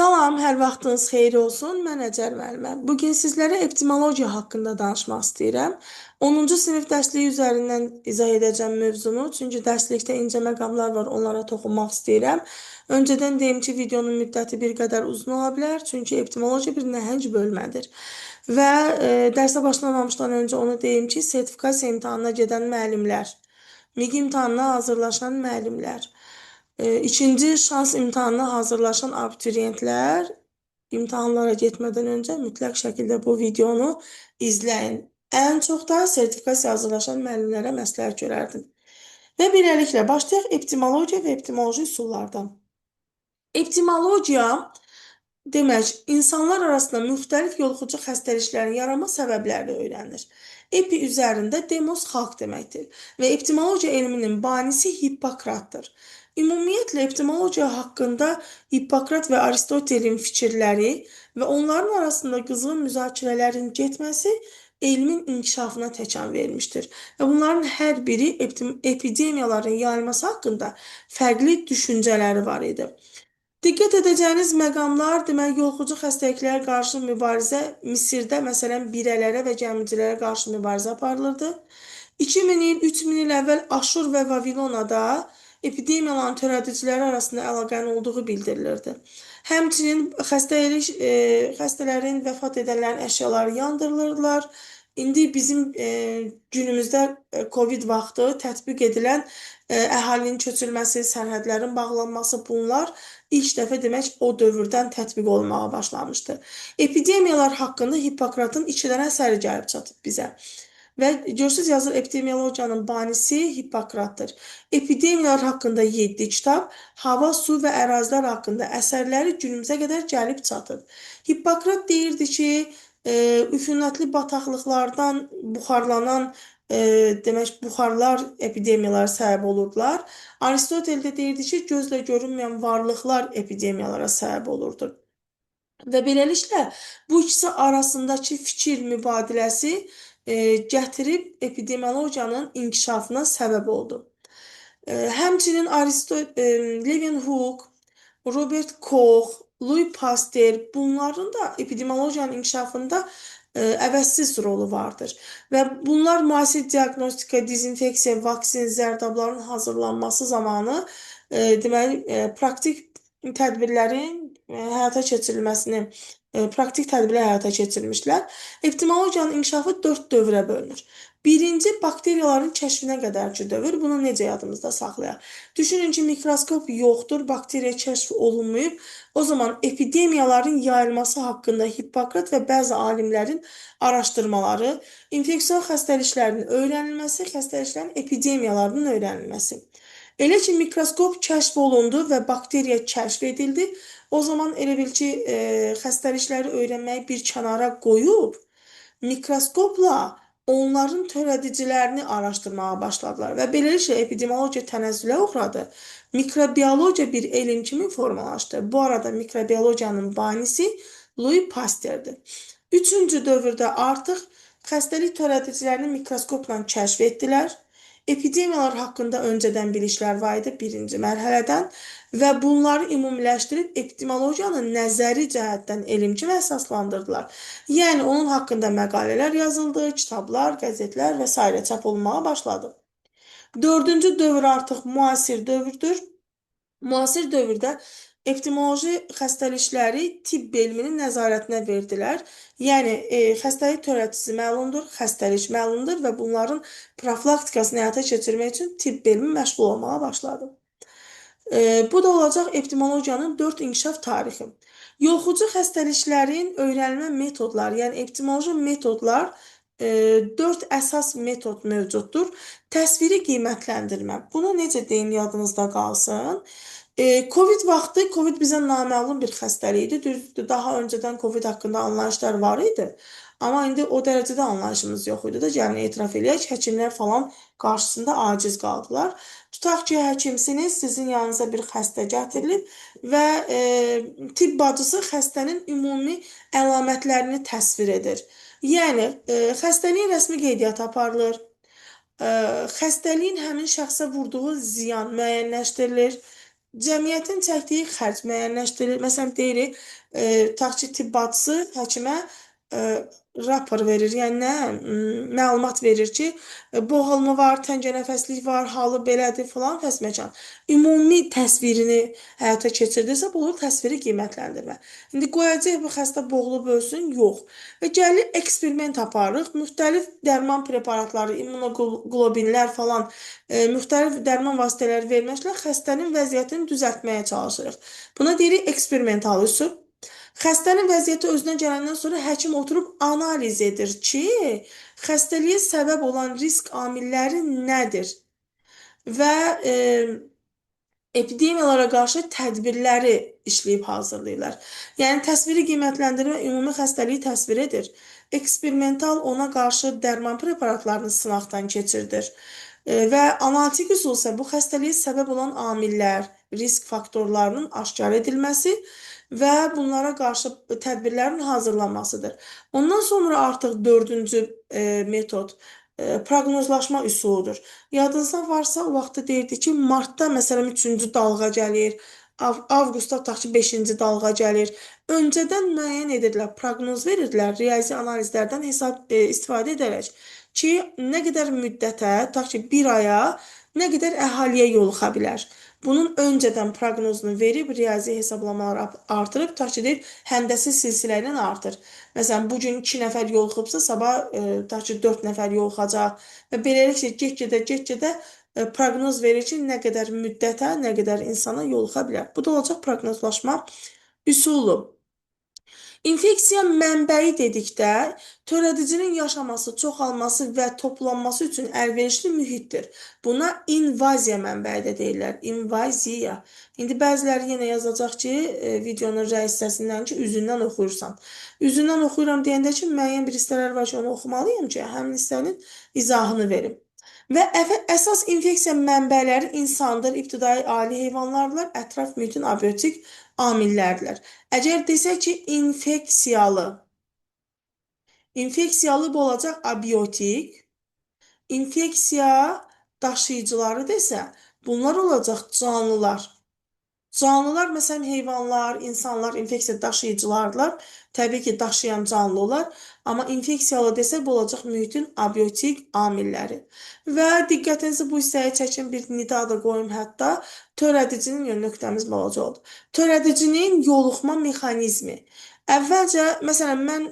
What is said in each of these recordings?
Salam, hər vaxtınız xeyir olsun. Mən Əcər müəlliməm. Bu gün sizlərə etimologiya haqqında danışmaq istəyirəm. 10-cu sinif dərsliyi üzərindən izah edəcəm mövzunu, çünki dərslikdə incə məqamlar var, onlara toxunmaq istəyirəm. Öncədən deyim ki, videonun müddəti bir qədər uzun ola bilər, çünki etimologiya bir nəhəng bölmədir. Və dərsə başlamamışdan öncə onu deyim ki, sertifikasiya imtahanına gedən müəllimlər, MİQ imtahanına hazırlaşan müəllimlər, İkinci şans imtahanına hazırlaşan abituriyentlər imtahanlara getmədən öncə mütləq şəkildə bu videonu izləyin. Ən çox da sertifikasiya hazırlaşan müəllimlərə məsləhət görərdim. Və beləliklə başlayaq etimologiya və etimoloji üsullardan. Etimologiya demək, insanlar arasında müxtəlif yoluxucu xəstəliklərin yaranma səbəbləri öyrənir. Epi üzərində demos xalq deməkdir və etimologiya elminin banisi Hippokratdır. Ümumiyyətlə, etimologiya haqqında Hippokrat və Aristotelin fikirləri və onların arasında qızğın müzakirələrin getməsi elmin inkişafına təkan vermişdir. Və bunların hər biri epidemiyaların yayılması haqqında fərqli düşüncələri var idi. Diqqət edəcəyiniz məqamlar, demək, yoluxucu xəstəliklərə qarşı mübarizə Misirdə, məsələn, birələrə və gəmicilərə qarşı mübarizə aparılırdı. 2000 il, 3000 il əvvəl Aşur və Vavilonada epidemiyaların törədiciləri arasında əlaqənin olduğu bildirilirdi. Həmçinin xəstələrin, vəfat edənlərin əşyaları yandırılırdılar. İndi bizim günümüzdə Covid vaxtı tətbiq edilən əhalinin köçürülməsi, sərhədlərin bağlanması, bunlar ilk dəfə demək o dövrdən tətbiq olunmağa başlamışdı. Epidemiyalar haqqında Hippokratın 2 dənə əsəri gəlib çatıb bizə. Və görürsünüz, yazır epidemiologiyanın banisi Hippokratdır. Epidemiyalar haqqında 7 kitab, hava, su və ərazilər haqqında əsərləri günümüzə qədər gəlib çatıb. Hippokrat deyirdi ki, üfunətli bataqlıqlardan buxarlanan demək, buxarlar epidemiyalara səbəb olurdular. Aristotel də deyirdi ki, gözlə görünməyən varlıqlar epidemiyalara səbəb olurdu. Və beləliklə, bu ikisi arasındakı fikir mübadiləsi gətirib epidemiologiyanın inkişafına səbəb oldu. Həmçinin Leeuwenhoek, Robert Koch, Louis Pasteur, bunların da epidemiologiyanın inkişafında əvəzsiz rolu vardır. Və bunlar müasir diaqnostika, dezinfeksiya, vaksin, zərdabların hazırlanması zamanı deməli, praktik tədbirlərin həyata keçirilməsini, praktik tədbirlər həyata keçirmişlər. Epidemiologiyanın inkişafı 4 dövrə bölünür. Birinci, bakteriyaların kəşfinə qədərki dövr. Bunu necə yadımızda saxlayaq? Düşünün ki, mikroskop yoxdur, bakteriya kəşf olunmayıb. O zaman epidemiyaların yayılması haqqında Hippokrat və bəzi alimlərin araşdırmaları, infeksion xəstəliklərinin öyrənilməsi, xəstəliklərin epidemiyalarının öyrənilməsi. Elə ki, mikroskop kəşf olundu və bakteriya kəşf edildi, o zaman elə bil ki, xəstəlikləri öyrənməyi bir kənara qoyub, mikroskopla onların törədicilərini araşdırmağa başladılar və beləliklə epidemiologiya tənəzzülə uğradı. Mikrobiologiya bir elm kimi formalaşdı. Bu arada mikrobiologiyanın banisi Louis Pasteur'dir. Üçüncü dövrdə artıq xəstəlik törədicilərini mikroskopla kəşf etdilər. Epidemiyalar haqqında öncədən bilişlər var idi birinci mərhələdən və bunları ümumiləşdirib epidemiologiyanı nəzəri cəhətdən elm kimi əsaslandırdılar. Yəni, onun haqqında məqalələr yazıldı, kitablar, qəzetlər və s. çap olunmağa başladı. Dördüncü dövr artıq müasir dövrdür. Müasir dövrdə epidemioloji xəstəlikləri tibb elminin nəzarətinə verdilər. Yəni, xəstəlik törədicisi məlumdur, xəstəlik məlumdur və bunların profilaktikasını həyata keçirmək üçün tibb elmi məşğul olmağa başladı. Bu da olacaq epidemiologiyanın 4 inkişaf tarixi. Yoluxucu xəstəliklərin öyrənilmə metodları, yəni epidemioloji metodlar 4 əsas metod mövcuddur. Təsviri qiymətləndirmə. Bunu necə deyim yadınızda qalsın? Covid vaxtı, Covid bizə naməlum bir xəstəlikdir. Düzdür, daha öncədən Covid haqqında anlayışlar var idi. Amma indi o dərəcədə anlayışımız yox idi da, yəni etiraf eləyək, həkimlər falan qarşısında aciz qaldılar. Tutaq ki, həkimsiniz, sizin yanınıza bir xəstə gətirilib və tibb bacısı xəstənin ümumi əlamətlərini təsvir edir. Yəni, xəstəliyin rəsmi qeydiyyatı aparılır, xəstəliyin həmin şəxsə vurduğu ziyan müəyyənləşdirilir, cəmiyyətin çəkdiyi xərc müəyyənləşdirilir. Məsələn, deyirik, tutaq ki, tibb bacısı həkimə e, rapor verir, yəni nə, məlumat verir ki, boğulma var, təngənəfəslik var, halı belədir filan fəsməkan. Ümumi təsvirini həyata keçirdirsə, bu olur təsviri qiymətləndirmə. İndi qoyacaq bu xəstə boğulub ölsün? Yox. Və gəlir eksperiment aparırıq, müxtəlif dərman preparatları, immunoqlobinlər falan, müxtəlif dərman vasitələri verməklə xəstənin vəziyyətini düzəltməyə çalışırıq. Buna deyirik eksperimental üsul. Xəstənin vəziyyəti özünə gələndən sonra həkim oturub analiz edir ki, xəstəliyə səbəb olan risk amilləri nədir və epidemiyalara qarşı tədbirləri işləyib hazırlayırlar. Yəni təsviri qiymətləndirmə ümumi xəstəliyi təsvir edir. Eksperimental ona qarşı dərman preparatlarını sınaqdan keçirdir. Və analitik üsul isə bu xəstəliyə səbəb olan amillər, risk faktorlarının aşkar edilməsi və bunlara qarşı tədbirlərin hazırlanmasıdır. Ondan sonra artıq dördüncü metod proqnozlaşma üsuludur. Yadınızda varsa o vaxtda deyirdi ki, martda məsələn 3-cü dalğa gəlir, avqustda tutaq ki 5-ci dalğa gəlir. Öncədən müəyyən edirlər, proqnoz verirdilər riyazi analizlərdən istifadə edərək ki, nə qədər müddətə, tutaq ki 1 aya nə qədər əhaliyə yoluxa bilər. Bunun öncədən proqnozunu verib, riyazi hesablamalar artırıb, tutaq ki, deyir, həndəsi silsilə ilə artır. Məsələn, bugün 2 nəfər yoluxubsa, sabah tutaq ki, 4 nəfər yoluxacaq və beləliklə get-gedə proqnoz verir ki, nə qədər müddətə, nə qədər insana yoluxa bilər. Bu da olacaq proqnozlaşma üsulu. İnfeksiya mənbəyi dedikdə, törədicinin yaşaması, çoxalması və toplanması üçün əlverişli mühitdir. Buna invaziya mənbəyi də deyirlər. İnvaziya. İndi bəziləri yenə yazacaq ki, videonun rəis hissəsindən ki, üzündən oxuyursan. Üzündən oxuyuram deyəndə ki, müəyyən bir hissələr var ki, onu oxumalıyım ki, həmin hissənin izahını verim. Və əsas infeksiya mənbələri insandır, ibtidai ali heyvanlardır, ətraf mühitin abiotik amillərdirlər. Əgər desək ki, infeksiyalı bu olacaq abiotik, infeksiya daşıyıcıları desə, bunlar olacaq canlılar. Canlılar, məsələn, heyvanlar, insanlar infeksiya daşıyıcılardılar. Təbii ki, daşıyan canlı olar. Amma infeksiyalı desək, bu olacaq mühitin abiotik amilləri. Və diqqətinizi bu hissəyə çəkin, bir nida da qoyum hətta. Törədicinin, yəni nöqtəmiz balaca oldu. Törədicinin yoluxma mexanizmi. Əvvəlcə, məsələn, mən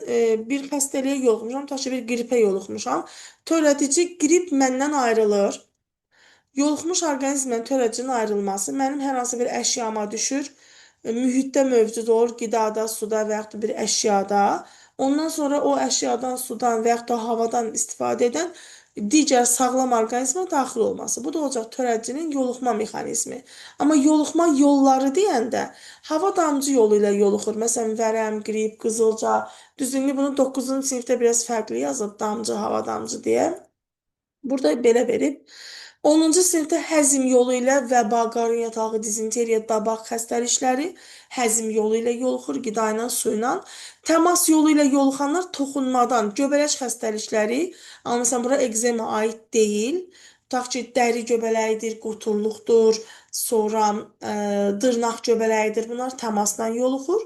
bir xəstəliyə yoluxmuşam, tutaq ki, bir qripə yoluxmuşam. Törədici qrip məndən ayrılır. Yoluxmuş orqanizmdən törədicinin ayrılması mənim hər hansı bir əşyama düşür, mühitdə mövcud olur, qidada, suda və yaxud da bir əşyada. Ondan sonra o əşyadan, sudan və yaxud da havadan istifadə edən digər sağlam orqanizmə daxil olması. Bu da olacaq törədicinin yoluxma mexanizmi. Amma yoluxma yolları deyəndə hava damcı yolu ilə yoluxur. Məsələn, vərəm, qrip, qızılca. Düzünlüyü bunu 9-cu sinifdə biraz fərqli yazıb, damcı, hava damcı deyə. Burada belə verib. 10-cu sinifdə həzm yolu ilə vəba, qarın yatağı, dizenteriya, dabaq xəstəlikləri həzm yolu ilə yoluxur, qida ilə, su ilə. Təmas yolu ilə yoluxanlar toxunmadan, göbələk xəstəlikləri, amma məsələn, bura ekzema aid deyil. Tutaq ki, dəri göbələyidir, quturluqdur, sonra dırnaq göbələyidir. Bunlar təmasdan yoluxur.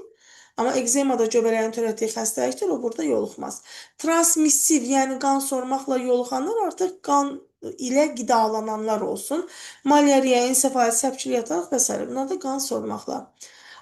Amma ekzemada göbələyin törətdiyi xəstəlikdir, o burada yoluxmaz. Transmissiv, yəni qan sormaqla yoluxanlar artıq qan ilə qidalananlar olsun. Malyariya, ensefalit, səpkili yatalaq və s. Bunlar da qan sormaqla.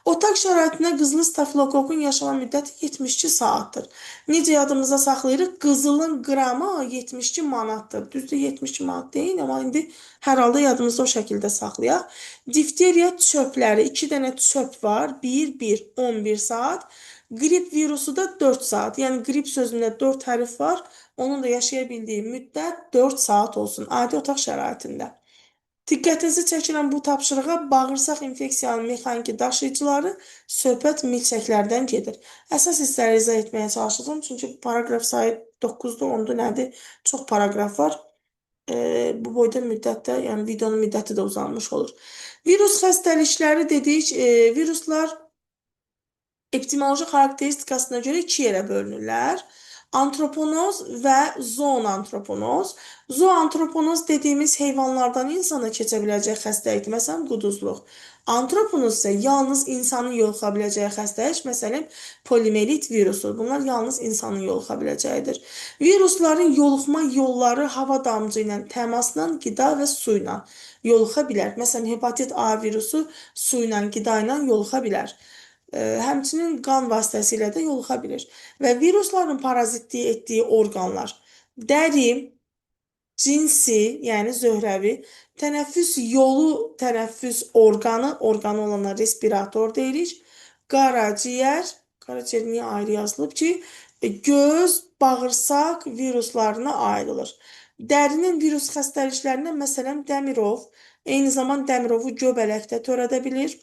Otaq şəraitində qızılı stafilokokun yaşama müddəti 72 saatdır. Necə yadımızda saxlayırıq? Qızılın qramı 72 manatdır. Düzdür, 72 manat deyil, amma indi hər halda yadımızda o şəkildə saxlayaq. Difteriya çöpləri, 2 dənə çöp var. 1, 11 saat. Qrip virusu da 4 saat. Yəni qrip sözündə 4 hərf var. Onun da yaşaya bildiyi müddət 4 saat olsun. Adi otaq şəraitində. Diqqətinizi çəkirəm bu tapşırığa, bağırsaq infeksiyanın mexaniki daşıyıcıları söhbət milçəklərdən gedir. Əsas hissləri izah etməyə çalışacağım, çünki paragraf sayı 9-dur, 10-dur, nədir? Çox paragraf var. Bu boyda müddətdə, yəni videonun müddəti də uzanmış olur. Virus xəstəlikləri dedik, viruslar epidemioloji xarakteristikasına görə 2 yerə bölünürlər. Antroponoz və zoonantroponoz. Zoantroponoz dediyimiz heyvanlardan insana keçə biləcək xəstəlikdir. Məsələn, quduzluq. Antroponuz isə yalnız insanın yoluxa biləcəyi xəstəlik, məsələn, poliomielit virusu. Bunlar yalnız insanın yoluxa biləcəyidir. Virusların yoluxma yolları hava damcı ilə təmasla, qida və su ilə yoluxa bilər. Məsələn, hepatit A virusu su ilə, qida ilə yoluxa bilər. Həmçinin qan vasitəsilə də yoluxa bilir. Və virusların parazitlik etdiyi orqanlar dəri, cinsi, yəni zöhrəvi, tənəffüs yolu, tənəffüs orqanı olana respirator deyirik. Qaraciyər niyə ayrı yazılıb ki, göz, bağırsaq viruslarına ayrılır. Dərinin virus xəstəliklərindən məsələn Dəmirov, eyni zamanda Dəmirovu göbələkdə törədə bilir.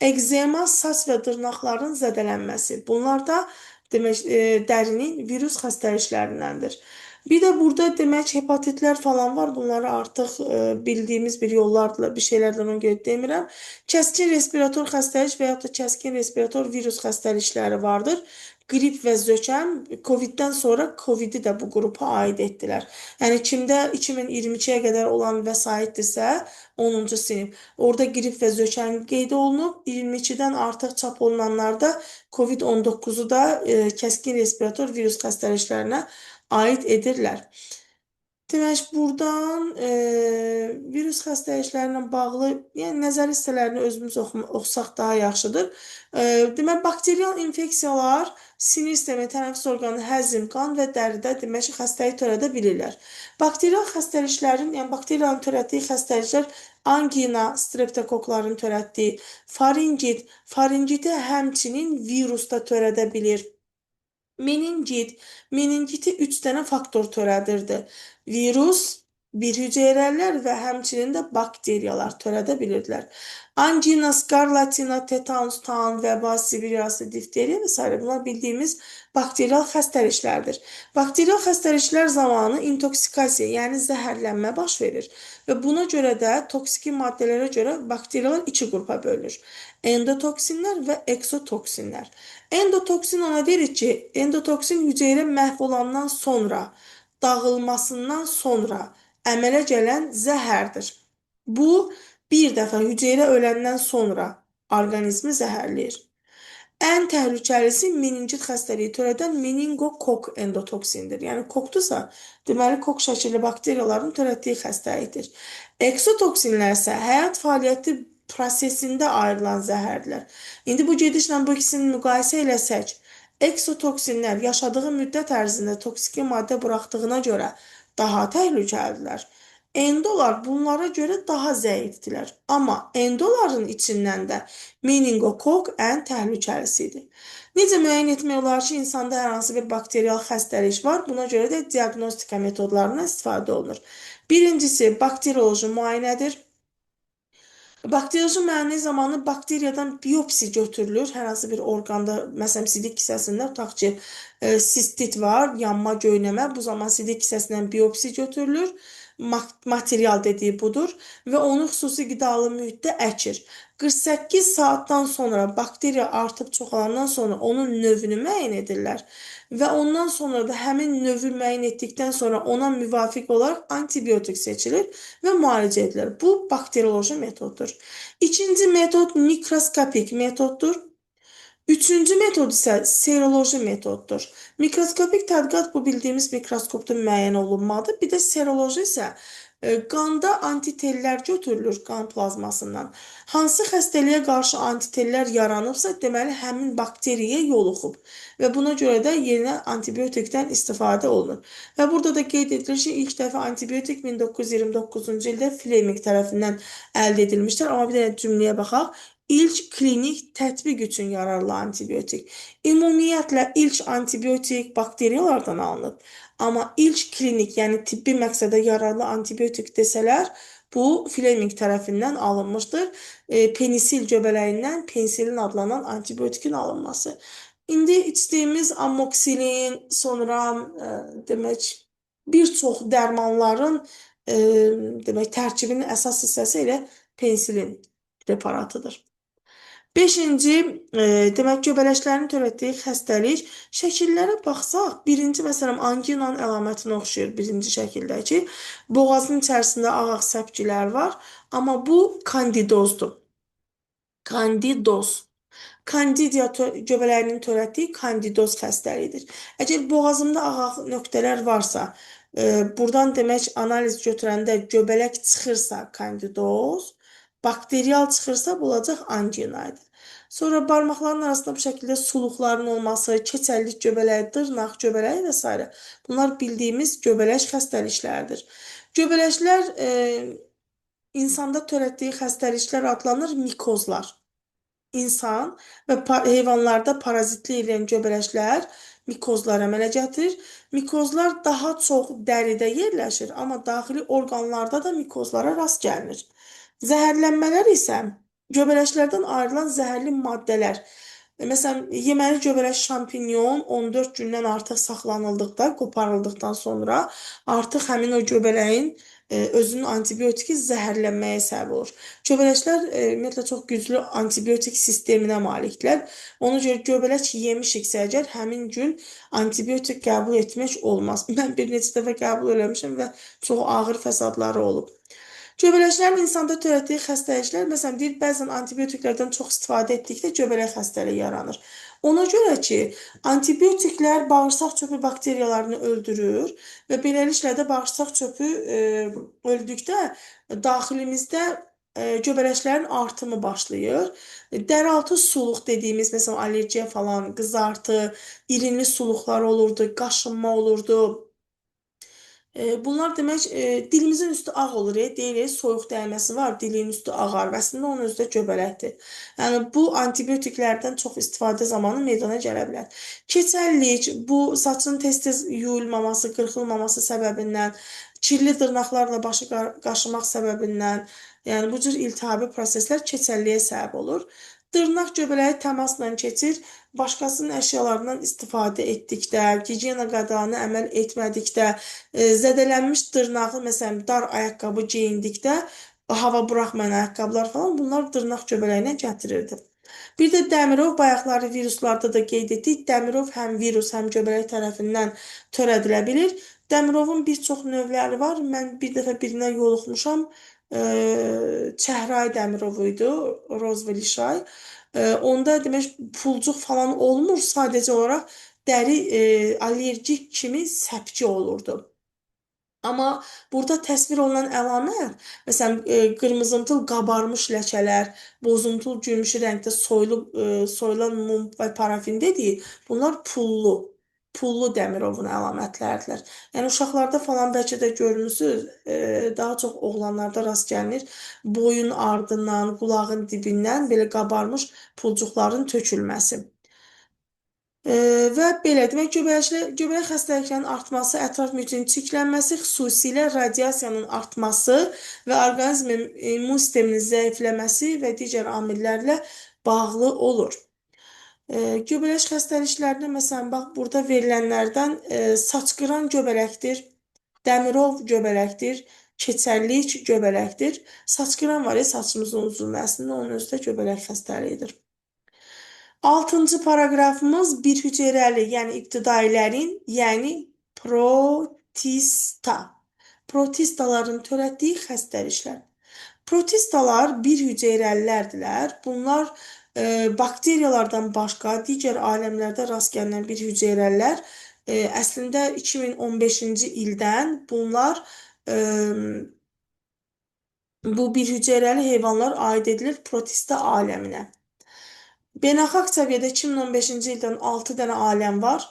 Ekzema, saç və dırnaqların zədələnməsi. Bunlar da demək dərinin virus xəstəliklərindəndir. Bir də burada demək hepatitlər falan var. Bunları artıq bildiyimiz bir yollarla, bir şeylərdən ona görə demirəm. Kəskin respirator xəstəlik və yaxud da kəskin respirator virus xəstəlikləri vardır. Qrip və zökəm Covid-dən sonra Covid-i də bu qrupa aid etdilər. Yəni kimdə 2022-yə qədər olan vəsaitdirsə, 10-cu sinif, orada qrip və zökəm qeyd olunub. 22-dən artıq çap olunanlarda Covid-19-u da kəskin respirator virus xəstəliklərinə aid edirlər. Demək, buradan virus xəstəliklərlə bağlı, yəni nəzər hissələrini özümüz oxusaq daha yaxşıdır. Demək, bakterial infeksiyalar sinir sistemi, tənəffüs orqanı, həzm, qan və dəridə demək xəstəlik törədə bilirlər. Bakterial xəstəliklərin, yəni bakteriyanın törətdiyi xəstəliklər angina, streptokokların törətdiyi, faringiti həmçinin virus da törədə bilir. Meningiti 3 dənə faktor törədirdi. Virus, bir hüceyrələr və həmçinin də bakteriyalar törədə bilirdilər. Angina, skarlatina, tetanus, tan, vəba, sibiriyası, difteriya və s. Bunlar bildiyimiz bakterial xəstəliklərdir. Bakterial xəstəliklər zamanı intoksikasiya, yəni zəhərlənmə baş verir. Və buna görə də toksiki maddələrə görə bakteriyalar iki qrupa bölünür. Endotoksinlər və eksotoksinlər. Endotoksin ona deyirik ki, endotoksin hüceyrə məhv olandan sonra, dağılmasından sonra əmələ gələn zəhərdir. Bu, bir dəfə hüceyrə öləndən sonra orqanizmi zəhərləyir. Ən təhlükəlisi meningit xəstəliyi törədən meningokok endotoksindir. Yəni kokdursa, deməli kok şəkilli bakteriyaların törətdiyi xəstəlikdir. Eksotoksinlər isə həyat fəaliyyəti prosesində ayrılan zəhərlər. İndi bu gedişlə bu ikisini müqayisə eləsək, eksotoksinlər yaşadığı müddət ərzində toksiki maddə buraxdığına görə daha təhlükəlidirlər. Endolar bunlara görə daha zəifdirlər. Amma endoların içindən də meningokok ən təhlükəlisidir. Necə müəyyən etmək olar ki, insanda hər hansı bir bakterial xəstəlik var? Buna görə də diaqnostika metodlarından istifadə olunur. Birincisi, bakterioloji müayinədir. Bakterioloji müayinə zamanı bakteriyadan biopsi götürülür. Hər hansı bir orqanda, məsələn, sidik kisəsində tutaq ki, sistit var, yanma, göynəmə. Bu zaman sidik kisəsindən biopsi götürülür. Material dediyi budur və onu xüsusi qidalı mühitdə əkir. 48 saatdan sonra bakteriya artıb çoxalandan sonra onun növünü müəyyən edirlər və ondan sonra da həmin növü müəyyən etdikdən sonra ona müvafiq olaraq antibiotik seçilir və müalicə edilir. Bu bakterioloji metoddur. İkinci metod mikroskopik metoddur. Üçüncü metod isə seroloji metoddur. Mikroskopik tədqiqat bu bildiyimiz mikroskopda müəyyən olunmalıdır. Bir də seroloji isə qanda antitellər götürülür qan plazmasından. Hansı xəstəliyə qarşı antitellər yaranıbsa, deməli həmin bakteriya yoluxub və buna görə də yerinə antibiotikdən istifadə olunur. Və burada da qeyd edilir ki, ilk dəfə antibiotik 1929-cu ildə Fleming tərəfindən əldə edilmişdir. Amma bir dənə cümləyə baxaq. İlk klinik tətbiq üçün yararlı antibiotik. Ümumiyyətlə, ilk antibiotik bakteriyalardan alınıb. Amma ilk klinik, yəni tibbi məqsədə yararlı antibiotik desələr, bu Fleming tərəfindən alınmışdır. Penisil göbələyindən penisilin adlanan antibiotikin alınması. İndi içdiyimiz amoksilin, sonra demək, bir çox dərmanların demək, tərkibinin əsas hissəsi elə penisilin preparatıdır. Beşinci, demək, göbələklərin törətdiyi xəstəlik. Şəkillərə baxsaq, birinci, məsələn, anginanın əlamətinə oxşayır birinci şəkildəki. Boğazın içərisində ağ səpkilər var, amma bu kandidozdur. Kandidoz. Kandidiya göbələyinin törətdiyi kandidoz xəstəliyidir. Əgər boğazımda ağaq nöqtələr varsa, buradan demək analiz götürəndə göbələk çıxırsa kandidoz, bakterial çıxırsa bu olacaq angina idi. Sonra barmaqların arasında bu şəkildə suluqların olması, keçəllik göbələyi, dırnaq göbələyi və s. Bunlar bildiyimiz göbələk xəstəlikləridir. Göbələklər insanda törətdiyi xəstəliklər adlanır mikozlar. İnsan və heyvanlarda parazitlik edən göbələklər mikozlar əmələ gətirir. Mikozlar daha çox dəridə yerləşir, amma daxili orqanlarda da mikozlara rast gəlinir. Zəhərlənmələr isə göbələklərdən ayrılan zəhərli maddələr. Məsələn, yeməli göbələk şampinyon 14 gündən artıq saxlanıldıqda, qoparıldıqdan sonra artıq həmin o göbələyin özünün antibiotiki zəhərlənməyə səbəb olur. Göbələklər ümumiyyətlə çox güclü antibiotik sisteminə maliklər. Ona görə göbələk yemişiksə əgər həmin gün antibiotik qəbul etmək olmaz. Mən bir neçə dəfə qəbul eləmişəm və çox ağır fəsadları olub. Göbələklərin insanda törətdiyi xəstəliklər, məsələn, deyir, bəzən antibiotiklərdən çox istifadə etdikdə göbələk xəstəliyi yaranır. Ona görə ki, antibiotiklər bağırsaq çöpü bakteriyalarını öldürür və beləliklə də bağırsaq çöpü öldükdə daxilimizdə göbələklərin artımı başlayır. Dəraltı suluq dediyimiz, məsələn, allergiya falan, qızartı, irinli suluqlar olurdu, qaşınma olurdu. Bunlar demək, dilimizin üstü ağ olur, deyirik, soyuq dəyməsi var, dilin üstü ağar və əslində onun özü də göbələkdir. Yəni, bu antibiotiklərdən çox istifadə zamanı meydana gələ bilər. Keçəllik, bu saçın tez-tez yuyulmaması, qırxılmaması səbəbindən, kirli dırnaqlarla başı qaşımaq səbəbindən, yəni bu cür iltihabi proseslər keçəlliyə səbəb olur. Dırnaq göbələyi təmasla keçir, başqasının əşyalarından istifadə etdikdə, gigiyena qaydalarına əməl etmədikdə, zədələnmiş dırnağı, məsələn, dar ayaqqabı geyindikdə, hava buraxmayan ayaqqabılar falan, bunlar dırnaq göbələyinə gətirirdi. Bir də Dəmirov bayaqları viruslarda da qeyd etdik. Dəmirov həm virus, həm göbələk tərəfindən törədilə bilir. Dəmirovun bir çox növləri var. Mən bir dəfə birinə yoluxmuşam. Çəhray Dəmirov idi, Rozvelişay. Onda demək pulcuq falan olmur, sadəcə olaraq dəri allergik kimi səpki olurdu. Amma burada təsvir olunan əlamət, məsələn, qırmızımtıl qabarmış ləkələr, bozumtul gümüşü rəngdə soyulan mum və parafin dediyi, bunlar pullu Dəmirovun əlamətləridirlər. Yəni, uşaqlarda falan bəlkə də görmüsünüz, daha çox oğlanlarda rast gəlinir, boyun ardından, qulağın dibindən belə qabarmış pulcuqların tökülməsi. Və belə, demək, göbələk xəstəliklərinin artması, ətraf mühitin çirklənməsi, xüsusilə radiasiyanın artması və orqanizmin immun sisteminin zəifləməsi və digər amillərlə bağlı olur. Göbələk xəstəliklərinə, məsələn, bax, burada verilənlərdən saçqıran göbələkdir, Dəmirov göbələkdir, keçəllik göbələkdir. Saçqıran var ya, saçımızın uzunluğu, əslində onun özü də göbələk xəstəliyidir. 6-cı paraqrafımız bir hüceyrəli, yəni ibtidailərin, yəni protistaların törətdiyi xəstəliklər. Protistalar bir hüceyrəlilərdirlər. Bunlar bakteriyalardan başqa digər aləmlərdə rast gəlinən bir hüceyrəlilər. Əslində 2015-ci ildən bunlar bu bir hüceyrəli heyvanlar aid edilir protista aləminə. Beynəlxalq səviyyədə 2015-ci ildən 6 dənə aləm var.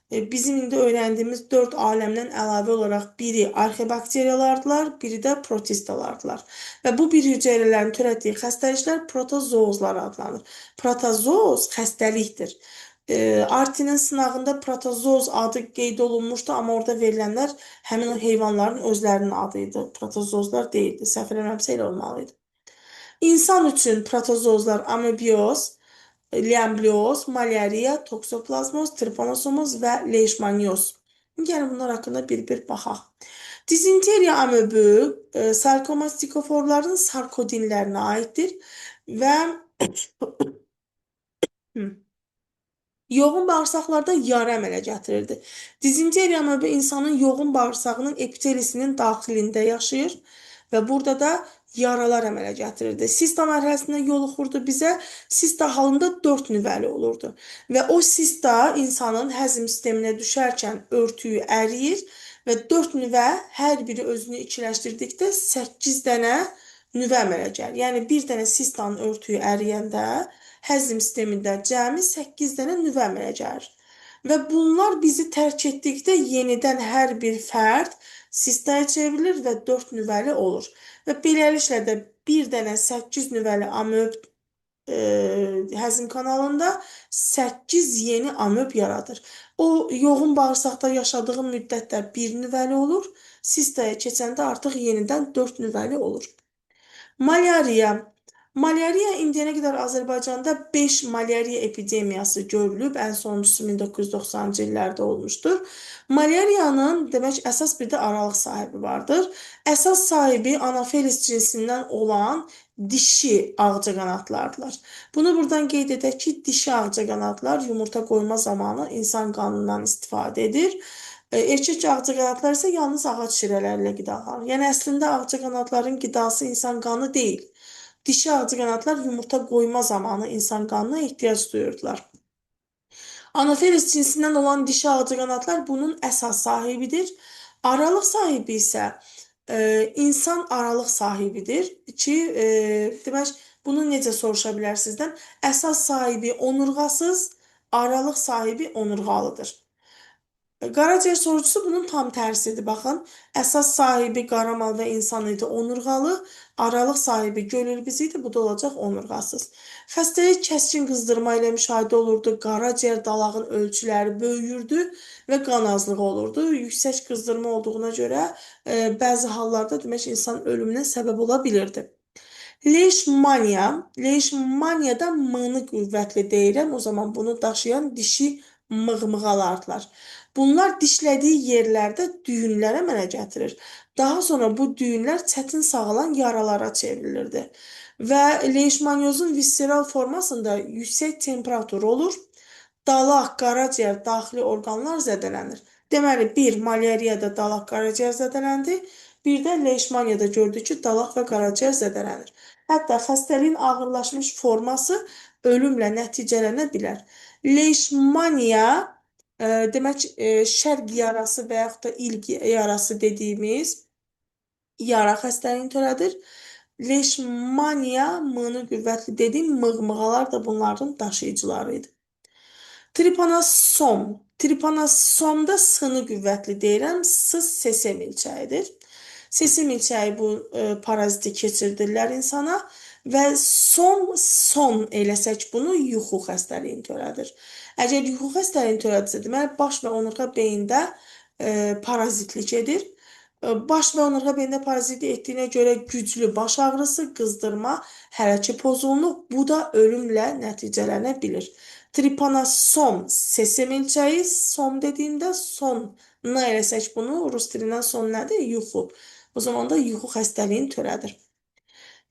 Bizim indi öyrəndiyimiz 4 aləmdən əlavə olaraq biri arxibakteriyalardılar, biri də protistalardılar. Və bu bir hüceyrələrin törətdiyi xəstəliklər protozoozlar adlanır. Protozoz xəstəlikdir. Artinin sınağında protozoz adı qeyd olunmuşdu, amma orada verilənlər həmin o heyvanların özlərinin adı idi. Protozozlar deyildi. Səhv eləmirəmsə elə olmalıydı. İnsan üçün protozozlar amobiyoz, liamblioz, malyariya, toksoplazmoz, tripanosomuz və leishmanioz. Gəlin bunlar haqqında bir baxaq. Dizenteriya amöbü sarkomastikoforların sarkodinlərinə aiddir və yoğun bağırsaqlarda yara əmələ gətirirdi. Dizenteriya amöbü insanın yoğun bağırsağının epitelisinin daxilində yaşayır və burada da yaralar əmələ gətirirdi. Sista mərhələsində yoluxurdu bizə. Sista halında 4 nüvəli olurdu. Və o sista insanın həzm sisteminə düşərkən örtüyü əriyir və 4 nüvə hər biri özünü ikiləşdirdikdə 8 dənə nüvə əmələ gəlir. Yəni bir dənə sistanın örtüyü əriyəndə həzm sistemində cəmi 8 dənə nüvə əmələ gəlir. Və bunlar bizi tərk etdikdə yenidən hər bir fərd sistaya çevrilir və 4 nüvəli olur. Və beləliklə də bir dənə 8 nüvəli amöb həzm kanalında 8 yeni amöb yaradır. O, yoğun bağırsaqda yaşadığı müddətdə 1 nüvəli olur, sistaya keçəndə artıq yenidən 4 nüvəli olur. Malyariya. Malyariya indiyənə qədər Azərbaycanda 5 malyariya epidemiyası görülüb. Ən sonuncusu 1990-cı illərdə olmuşdur. Malyariyanın demək əsas bir də aralıq sahibi vardır. Əsas sahibi anafelis cinsindən olan dişi ağcaqanadlardılar. Bunu buradan qeyd edək ki, dişi ağcaqanadlar yumurta qoyma zamanı insan qanından istifadə edir. Erkək ağcaqanadlar isə yalnız ağac şirələrlə qidalanır. Yəni əslində ağcaqanadların qidası insan qanı deyil. Dişi ağcaqanadlar yumurta qoyma zamanı insan qanına ehtiyac duyurdular. Anafelis cinsindən olan dişi ağcaqanadlar bunun əsas sahibidir. Aralıq sahibi isə insan aralıq sahibidir ki, demək, bunu necə soruşa bilər sizdən? Əsas sahibi onurğasız, aralıq sahibi onurğalıdır. Qaraciyər sorucusu bunun tam tərsidir. Baxın, əsas sahibi qaramal və insan idi, onurğalı, aralıq sahibi gölürbiz idi, bu da olacaq onurğasız. Xəstəlik kəskin qızdırma ilə müşahidə olurdu, qaraciyər dalağın ölçüləri böyüyürdü və qan azlığı olurdu. Yüksək qızdırma olduğuna görə bəzi hallarda demək insan ölümünə səbəb ola bilirdi. Leishmaniya da m-ni qüvvətli deyirəm, o zaman bunu daşıyan dişi mığmığalardılar. Bunlar dişlədiyi yerlərdə düyünlər əmələ gətirir. Daha sonra bu düyünlər çətin sağalan yaralara çevrilirdi. Və leishmaniozun visceral formasında yüksək temperatur olur. Dalaq, qaraciyər, daxili orqanlar zədələnir. Deməli, bir, malyariyada dalaq, qaraciyər zədələndi. Bir də leishmaniyada gördük ki, dalaq və qaraciyər zədələnir. Hətta xəstəliyin ağırlaşmış forması ölümlə nəticələnə bilər. Leishmaniya demək, şərq yarası və yaxud da ilk yarası dediyimiz yara xəstəliyini törədir. Leishmaniya m-ni qüvvətli dediyim mığmığalar da bunların daşıyıcıları idi. Tripanosom. Tripanosomda s-ni qüvvətli deyirəm. S sese milçəyidir. Sese milçəyi bu paraziti keçirdirlər insana və son eləsək bunu yuxu xəstəliyini törədir. Əgər yuxu xəstəliyini törədirsə, deməli baş və onurğa beyində parazitlik edir. Baş və onurğa beyində parazitlik etdiyinə görə güclü baş ağrısı, qızdırma, hərəkə pozğunluq, bu da ölümlə nəticələnə bilir. Tripanosom sese milçəyi, som dediyimdə son nə eləsək bunu, rus dilindən son nədir? Yuxu. O zaman da yuxu xəstəliyini törədir.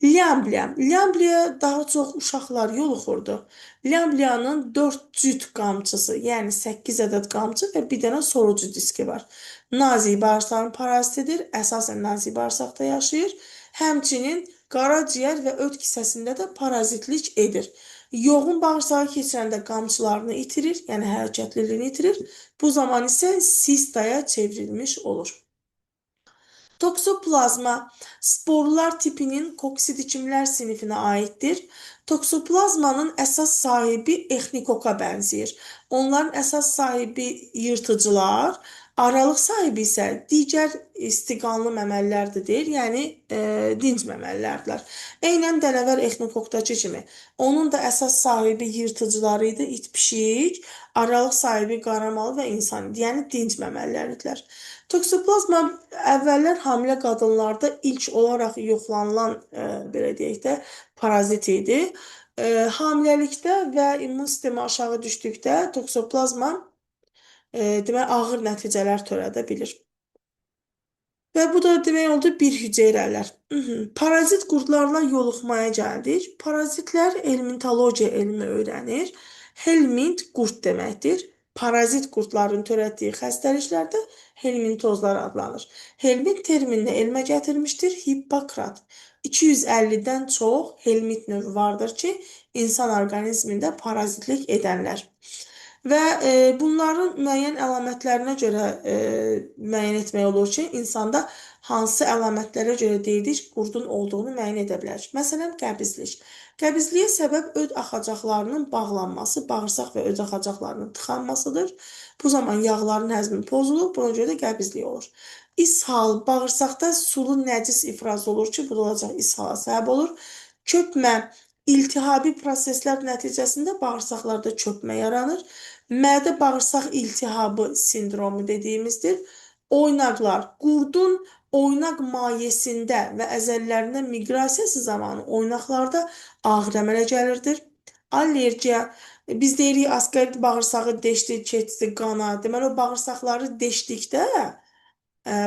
Lyambliya. Lyambliya daha çox uşaqlar yoluxurdu. Lyambliyanın 4 cüt qamçısı, yəni 8 ədəd qamçı və bir dənə sorucu diski var. Nazik bağırsağın parazitidir, əsasən nazik bağırsaqda yaşayır. Həmçinin qaraciyər və öd kisəsində də parazitlik edir. Yoğun bağırsağa keçirəndə qamçılarını itirir, yəni hərəkətliliyini itirir. Bu zaman isə sistaya çevrilmiş olur. Toksoplazma sporlar tipinin koksidikimlər sinifinə aiddir. Toksoplazmanın əsas sahibi exnikoka bənzəyir. Onların əsas sahibi yırtıcılar, aralıq sahibi isə digər istiqanlı məməlilərdir, yəni dinc məməlilərdirlər. Eynən dənəvər exnikokdakı kimi. Onun da əsas sahibi yırtıcıları idi, it pişik, aralıq sahibi qaramalı və insan, yəni dinc məməlilərdirlər. Toksoplazma əvvəllər hamilə qadınlarda ilk olaraq yoxlanılan, belə deyək də, parazit idi. Hamiləlikdə və immun sistemi aşağı düşdükdə toksoplazma demək, ağır nəticələr törədə bilir. Və bu da demək oldu bir hüceyrələr. Parazit qurdlarla yoluxmaya gəldik. Parazitlər elmintologiya elmi öyrənir. Helmint qurd deməkdir. Parazit qurdların törətdiyi xəstəliklərdə helmintozlar adlanır. Helmint terminini elmə gətirmişdir Hippokrat. 250-dən çox helmit növü vardır ki, insan orqanizmində parazitlik edənlər. Və bunların müəyyən əlamətlərinə görə müəyyən etmək olur ki, insanda hansı əlamətlərə görə deyilik qurdun olduğunu müəyyən edə bilər. Məsələn, qəbizlik. Qəbizliyə səbəb öd axacaqlarının bağlanması, bağırsaq və öd axacaqlarının tıxanmasıdır. Bu zaman yağların həzmi pozulur, buna görə də qəbizlik olur. İshal, bağırsaqda sulu nəcis ifraz olur ki, bu da olacaq ishala səbəb olur. Köpmə, iltihabi proseslər nəticəsində bağırsaqlarda köpmə yaranır. Mədə-bağırsaq iltihabı sindromu dediyimizdir. Oynaqlar, qurdun oynaq mayesində və əzəllərində miqrasiyası zamanı oynaqlarda ağrı əmələ gəlirdir. Allergiya, biz deyirik asqarit bağırsağı deşdi, keçdi qana. Deməli, o bağırsaqları deşdikdə,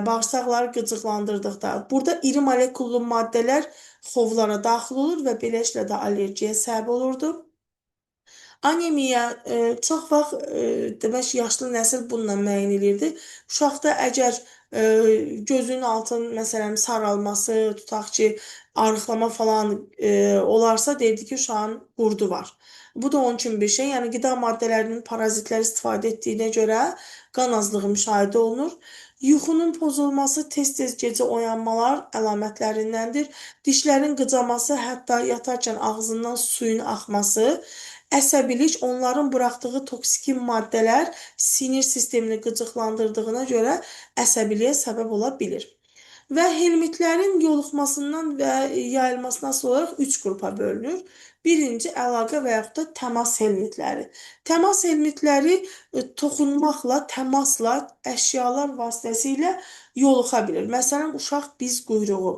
bağırsaqları qıcıqlandırdıqda, burada iri molekullu maddələr xovlara daxil olur və beləliklə də allergiya səbəb olurdu. Anemiya çox vaxt demək yaşlı nəsil bununla müəyyən edirdi. Uşaqda əgər gözünün altının məsələn saralması, tutaq ki, arıqlama falan olarsa deyirdi ki, uşağın qurdu var. Bu da onun kimi bir şey. Yəni qida maddələrinin parazitlər istifadə etdiyinə görə qan azlığı müşahidə olunur. Yuxunun pozulması, tez-tez gecə oyanmalar əlamətlərindəndir. Dişlərin qıcaması, hətta yatarkən ağzından suyun axması, əsəbilik, onların buraxdığı toksiki maddələr sinir sistemini qıcıqlandırdığına görə əsəbiliyə səbəb ola bilir. Və helmitlərin yoluxmasından və yayılmasından asılı olaraq 3 qrupa bölünür. Birinci, əlaqə və yaxud da təmas helmitləri. Təmas helmitləri toxunmaqla, təmasla, əşyalar vasitəsilə yoluxa bilir. Məsələn, uşaq biz quyruğu.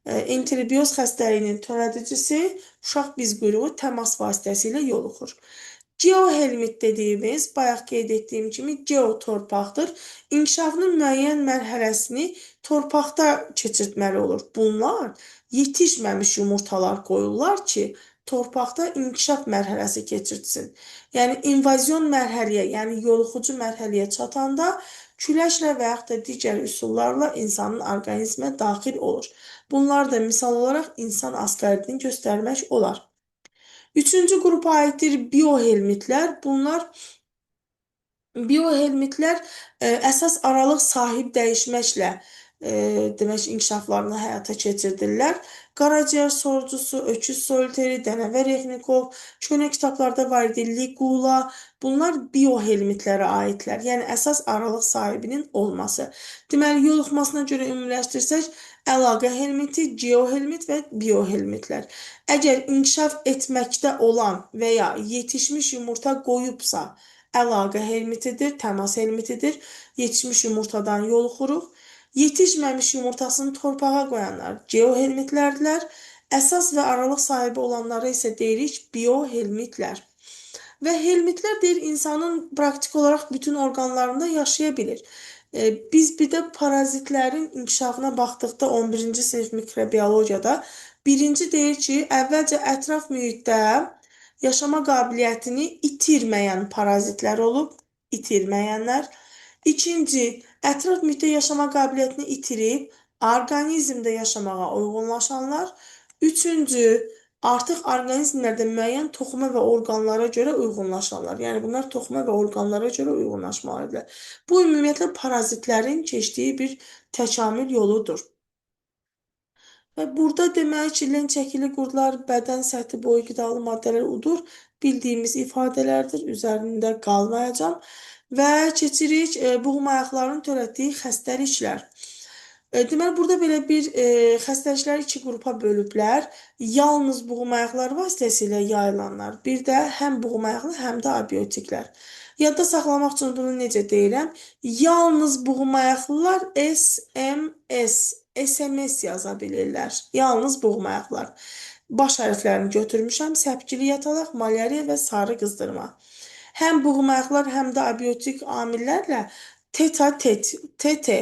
Enterobioz xəstəliyinin törədicisi uşaq biz quyruğu təmas vasitəsilə yoluxur. Geohelmit dediyimiz, bayaq qeyd etdiyim kimi geotorpaqdır. İnkişafının müəyyən mərhələsini torpaqda keçirtməli olur. Bunlar yetişməmiş yumurtalar qoyurlar ki, torpaqda inkişaf mərhələsi keçirtsin. Yəni invazyon mərhələyə, yəni yoluxucu mərhələyə çatanda küləşlə və yaxud da digər üsullarla insanın orqanizmə daxil olur. Bunlar da misal olaraq insan asqaritini göstərmək olar. Üçüncü qrupa aiddir biohelmitlər. Bunlar biohelmitlər əsas aralıq sahib dəyişməklə demək inkişaflarını həyata keçirdirlər. Qaraciyər sorucusu, öküz soliteri, dənəvər rexnikov, köhnə kitablarda var idi, ligula, bunlar biohelmitlərə aidlər. Yəni əsas aralıq sahibinin olması. Deməli, yoluxmasına görə ümumiləşdirsək, əlaqə helmiti, geohelmit və biohelmitlər. Əgər inkişaf etməkdə olan və ya yetişmiş yumurta qoyubsa, əlaqə helmitidir, təmas helmitidir. Yetişmiş yumurtadan yoluxuruq. Yetişməmiş yumurtasını torpağa qoyanlar geohelmitlərdirlər. Əsas və aralıq sahibi olanlara isə deyirik biohelmitlər. Və helmitlər deyir insanın praktik olaraq bütün orqanlarında yaşaya bilir. Biz bir də parazitlərin inkişafına baxdıqda 11-ci sinif mikrobiologiyada birinci deyir ki, əvvəlcə ətraf mühitdə yaşama qabiliyyətini itirməyən parazitlər olub, itirməyənlər. İkinci, ətraf mühitdə yaşama qabiliyyətini itirib, orqanizmdə yaşamağa uyğunlaşanlar. Üçüncü, artıq orqanizmlərdə müəyyən toxuma və orqanlara görə uyğunlaşanlar. Yəni, bunlar toxuma və orqanlara görə uyğunlaşmalıdırlar. Bu, ümumiyyətlə, parazitlərin keçdiyi bir təkamül yoludur. Və burada demək ki, lentçəkili qurdlar bədən səthi boyu qidalı maddələr udur, bildiyimiz ifadələrdir, üzərində qalmayacam. Və keçirik buğumayaqların törətdiyi xəstəliklər. Deməli, burada belə bir xəstəlikləri 2 qrupa bölüblər. Yalnız buğumayaqlar vasitəsilə yayılanlar, bir də həm buğumayaqlı, həm də abiotiklər. Yadda saxlamaq üçün bunu necə deyirəm? Yalnız buğumayaqlılar SMS yaza bilirlər. Yalnız buğumayaqlar. Baş hərflərini götürmüşəm. Səpkili yatalaq, malyariya və sarı qızdırma. Həm buğumayaqlar, həm də abiotik amillərlə TT,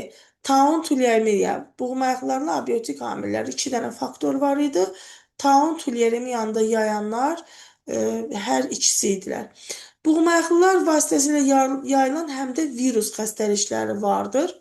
taun tulyeremiya, buğumayaqlarla abiotik amillər 2 dənə faktor var idi. Taun tulyeremiyanı da yayanlar hər ikisi idilər. Buğumayaqlılar vasitəsilə yayılan həm də virus xəstəlikləri vardır.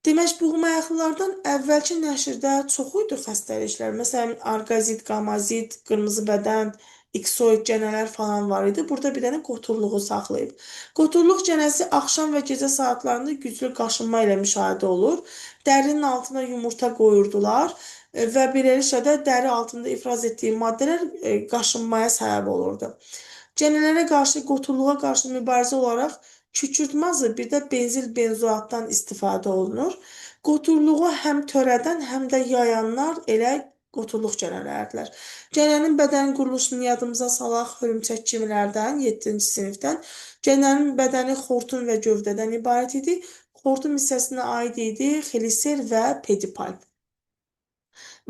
Demək, boğma-ayaqlılardan əvvəlki nəşrdə çox idi xəstəliklər. Məsələn, arqazit, qamazit, qırmızı bədən, iksoid cənələr falan var idi. Burada bir dənə qoturluğu saxlayıb. Qoturluq cənəsi axşam və gecə saatlarında güclü qaşınma ilə müşahidə olur. Dərinin altına yumurta qoyurdular və beləliklə də dəri altında ifraz etdiyi maddələr qaşınmaya səbəb olurdu. Cənələrə qarşı, qoturluğa qarşı mübarizə olaraq kükürtmazı, bir də benzil benzoatdan istifadə olunur. Qoturluğu həm törədən, həm də yayanlar elə qoturluq cənələridirlər. Cənənin bədən quruluşunu yadımıza salaq hörümçək kimilərdən 7-ci sinifdən. Cənənin bədəni xortum və gövdədən ibarət idi. Xortum hissəsinə aid idi xiliser və pedipalp.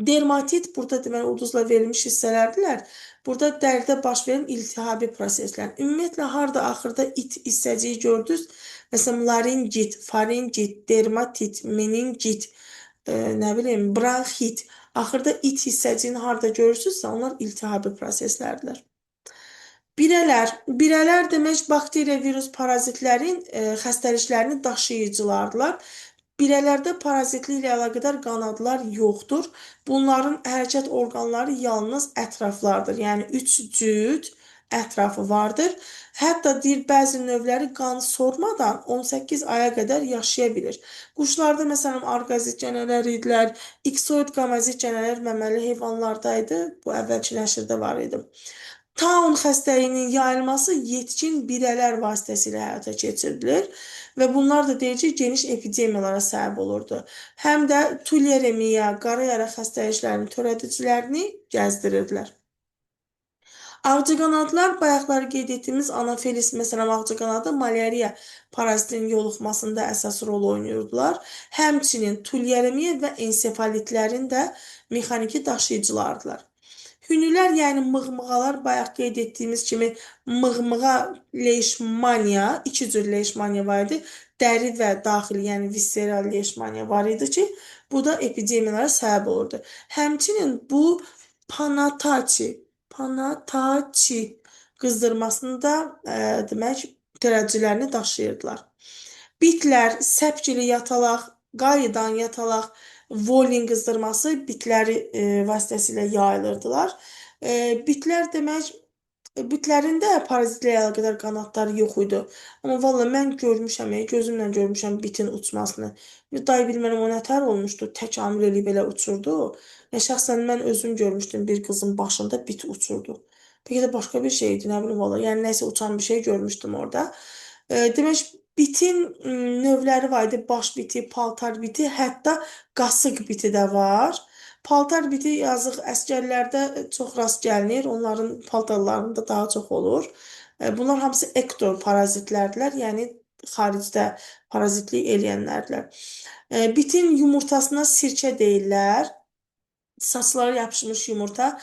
Dermatit burada deməli ulduzla verilmiş hissələrdirlər. Burada dəridə baş verən iltihabi proseslər. Ümumiyyətlə harda axırda it hissəciyi gördünüz? Məsələn, laringit, faringit, dermatit, meningit, nə bilim, bronxit. Axırda it hissəciyini harda görürsünüzsə, onlar iltihabi proseslərdir. Birələr demək bakteriya, virus, parazitlərin xəstəliklərini daşıyıcılardılar. Birələrdə parazitliklə əlaqədar qanadlar yoxdur. Bunların hərəkət orqanları yalnız ətraflardır. Yəni 3 cüt ətrafı vardır. Hətta deyir, bəzi növləri qan sormadan 18 aya qədər yaşaya bilir. Quşlarda məsələn arqazit cənələri idilər, iksoid qamazit cənələr məməli heyvanlarda idi. Bu əvvəlki nəşrdə var idi. Taun xəstəliyinin yayılması yetkin birələr vasitəsilə həyata keçirilir və bunlar da deyir ki, geniş epidemiyalara səbəb olurdu. Həm də tuleremiya, qara yara xəstəliklərinin törədicilərini gəzdirirdilər. Ağcaqanadlar bayaqları qeyd etdiyimiz anafelis, məsələn, ağcaqanadı malyariya parazitinin yoluxmasında əsas rol oynayırdılar. Həmçinin tuleremiya və ensefalitlərin də mexaniki daşıyıcılardılar. Hünülər, yəni mığmığalar, bayaq qeyd etdiyimiz kimi mığmığa leishmaniya, iki cür leishmaniya var idi. Dəri və daxili, yəni visceral leishmaniya var idi ki, bu da epidemiyalara səbəb olurdu. Həmçinin bu panataçi qızdırmasını da demək törədicilərini daşıyırdılar. Bitlər, səpkili yatalaq, qayıdan yatalaq, Volin qızdırması bitləri vasitəsilə yayılırdılar. Bitlər demək, bitlərin də parazitlə əlaqədar qanadları yox idi. Amma valla mən görmüşəm, gözümlə görmüşəm bitin uçmasını. Day bilmirəm o nətər olmuşdu, təkamül eləyib elə uçurdu. Şəxsən mən özüm görmüşdüm bir qızın başında bit uçurdu. Bəlkə də başqa bir şey idi, nə bilim valla. Yəni nəsə uçan bir şey görmüşdüm orada. Demək, bitin növləri var idi. Baş biti, paltar biti, hətta qasıq biti də var. Paltar biti yazıq əsgərlərdə çox rast gəlinir. Onların paltarlarında daha çox olur. Bunlar hamısı ektor parazitlərdirlər. Yəni xaricdə parazitlik eləyənlərdirlər. Bitin yumurtasına sirkə deyirlər. Saçları yapışmış yumurta.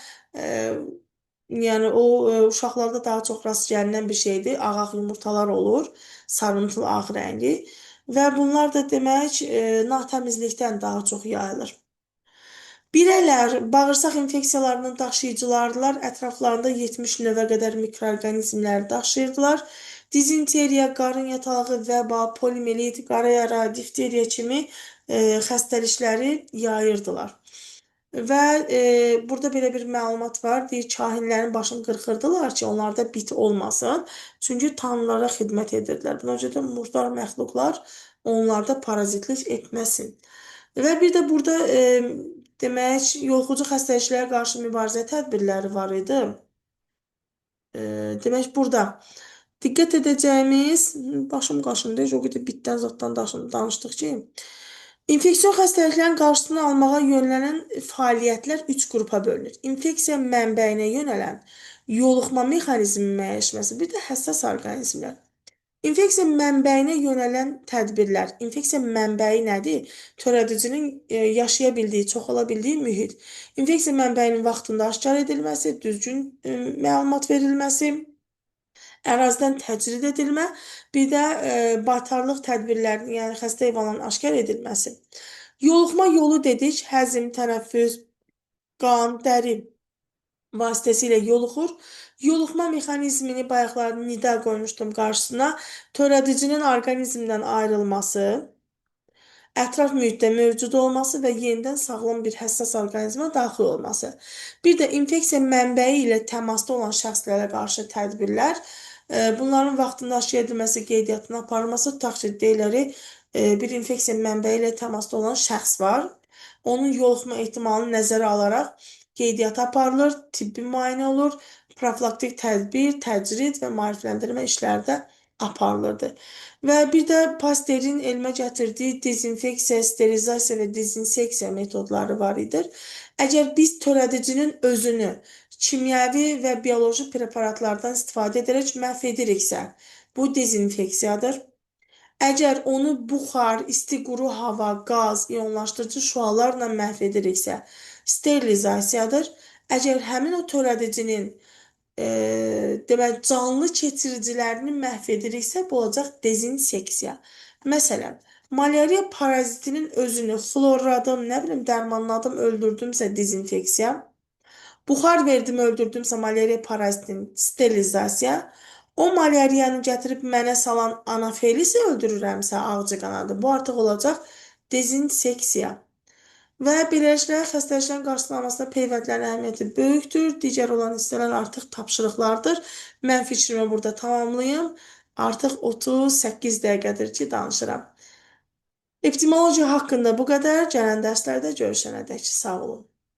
Yəni o uşaqlarda daha çox rast gəlinən bir şeydir. Ağaq yumurtalar olur, sarımtıl ağ rəngli və bunlar da demək natəmizlikdən daha çox yayılır. Birələr bağırsaq infeksiyalarının daşıyıcılardılar. Ətraflarında 70 növə qədər mikroorqanizmləri daşıyırdılar. Dizenteriya, qarın yatağı, vəba, poliomiyelit, qara yara, difteriya kimi xəstəlikləri yayırdılar. Və burada belə bir məlumat var. Deyir, kahinlərin başını qırxırdılar ki, onlarda bit olmasın. Çünki tanrılara xidmət edirdilər. Buna görə də murdar məxluqlar onlarda parazitlik etməsin. Və bir də burada demək, yoluxucu xəstəliklərə qarşı mübarizə tədbirləri var idi. Demək, burada diqqət edəcəyimiz, başım qaşındı, o qədər bitdən zaddan danışdıq ki, infeksion xəstəliklərin qarşısını almağa yönələn fəaliyyətlər 3 qrupa bölünür. İnfeksiya mənbəyinə yönələn yoluxma mexanizmi müəyyənləşməsi, bir də həssas orqanizmlər. İnfeksiya mənbəyinə yönələn tədbirlər. İnfeksiya mənbəyi nədir? Törədicinin yaşaya bildiyi, çoxala bildiyi mühit. İnfeksiya mənbəyinin vaxtında aşkar edilməsi, düzgün məlumat verilməsi, ərazidən təcrid edilmə, bir də baytarlıq tədbirlərinin, yəni xəstə heyvanların aşkar edilməsi. Yoluxma yolu dedik, həzm, tənəffüs, qan, dəri vasitəsilə yoluxur. Yoluxma mexanizmini bayaqlar nida qoymuşdum qarşısına. Törədicinin orqanizmdən ayrılması, ətraf mühitdə mövcud olması və yenidən sağlam bir həssas orqanizmə daxil olması. Bir də infeksiya mənbəyi ilə təmasda olan şəxslərə qarşı tədbirlər, bunların vaxtında aşıya edilməsi, qeydiyyatına aparılması, tutaq ki, deyirləri, bir infeksiya mənbəyi ilə təmasda olan şəxs var. Onun yoluxma ehtimalını nəzərə alaraq qeydiyyata aparılır, tibbi müayinə olur, profilaktik tədbir, təcrid və maarifləndirmə işləri də aparılırdı. Və bir də Pasterin elmə gətirdiyi dezinfeksiya, sterilizasiya və dezinseksiya metodları var idi. Əgər biz törədicinin özünü kimyəvi və bioloji preparatlardan istifadə edərək məhv ediriksə, bu dezinfeksiyadır. Əgər onu buxar, isti quru hava, qaz, ionlaşdırıcı şüalarla məhv ediriksə, sterilizasiyadır. Əgər həmin o törədicinin deməli, canlı keçiricilərini məhv ediriksə, bu olacaq dezinseksiya. Məsələn, malyariya parazitinin özünü xlorladım, nə bilim, dərmanladım, öldürdümsə dezinfeksiya, buxar verdim, öldürdümsə malyariya parazitinin sterilizasiya, o malyariyanı gətirib mənə salan anafelisi öldürürəmsə ağcı qanadı, bu artıq olacaq dezinseksiya. Və beləliklə xəstəliklərin qarşılanmasında peyvəndlərin əhəmiyyəti böyükdür. Digər olan hissələr artıq tapşırıqlardır. Mən fikrimi burada tamamlayım. Artıq 38 dəqiqədir ki, danışıram. Epidemiologiya haqqında bu qədər. Gələn dərslərdə görüşənədək sağ olun.